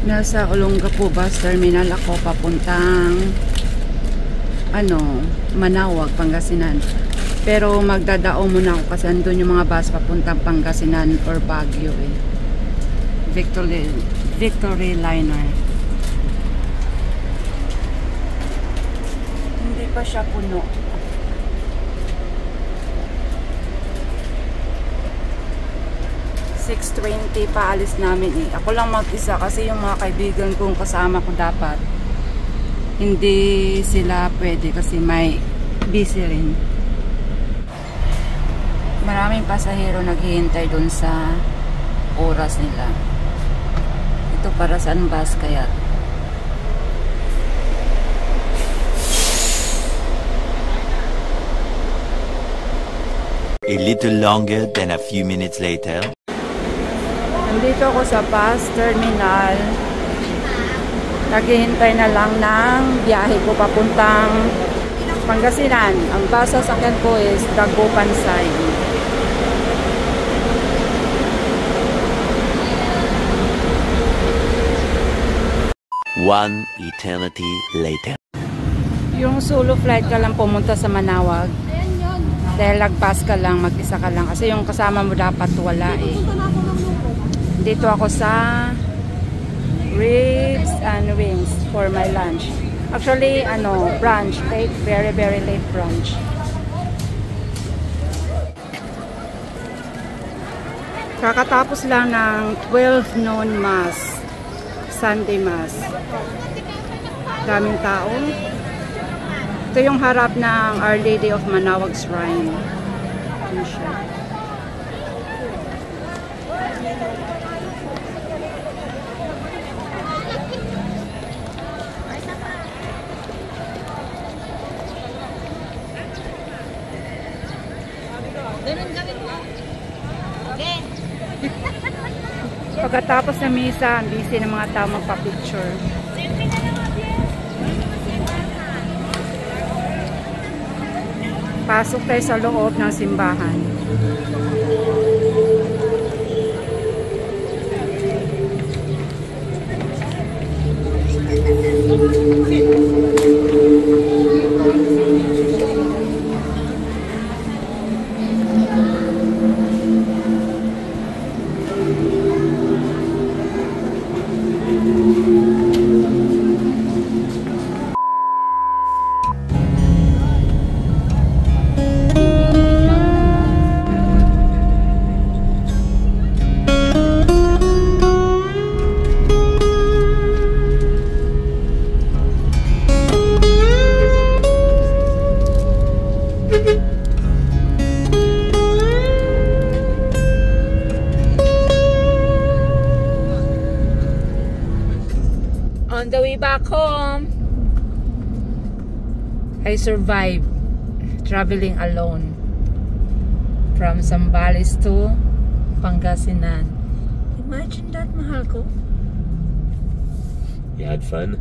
Nasa Olongapo Bus Terminal ako papuntang Manawag, Pangasinan. Pero magdadao muna ako kasi andun yung mga bus papuntang Pangasinan or Baguio eh. Victory Liner. Hindi pa siya puno. $6.20 paalis namin eh. Ako lang mag-isa kasi yung mga kaibigan kong kasama ko dapat hindi sila pwede kasi may busy rin. Maraming pasahero naghihintay dun sa oras nila. Ito para saan bus kaya? A little longer than a few minutes later. Nandito ako sa bus terminal. Naghihintay na lang ng biyahe ko papuntang Pangasinan. Ang bus sasakyan ko is Dagupan side. One eternity later. Yung solo flight ka lang pumunta sa Manawag. Dahil lagpas ka lang, mag-isa ka lang. Kasi yung kasama mo dapat wala eh. Dito ako sa ribs and wings for my lunch. Actually, brunch. Late, very, very late brunch. Kakatapos lang ng 12 noon mass. Sunday mass. Daming tao. Ito yung harap ng Our Lady of Manawag Shrine. Ano siya? Pagkatapos ng misa, ang busy ng mga tao magpa-picture. Pasok tayo sa loob ng simbahan. On the way back home, I survived traveling alone from Zambales to Pangasinan. Imagine that, mahal ko. You had fun?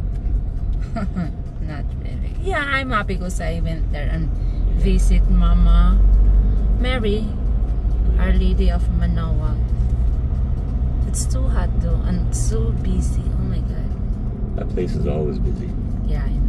Not really. Yeah, I'm happy because I went there and visit Mama Mary, Our Lady of Manawag. It's too hot though and so busy. Oh my god. That place is always busy. Yeah, I know.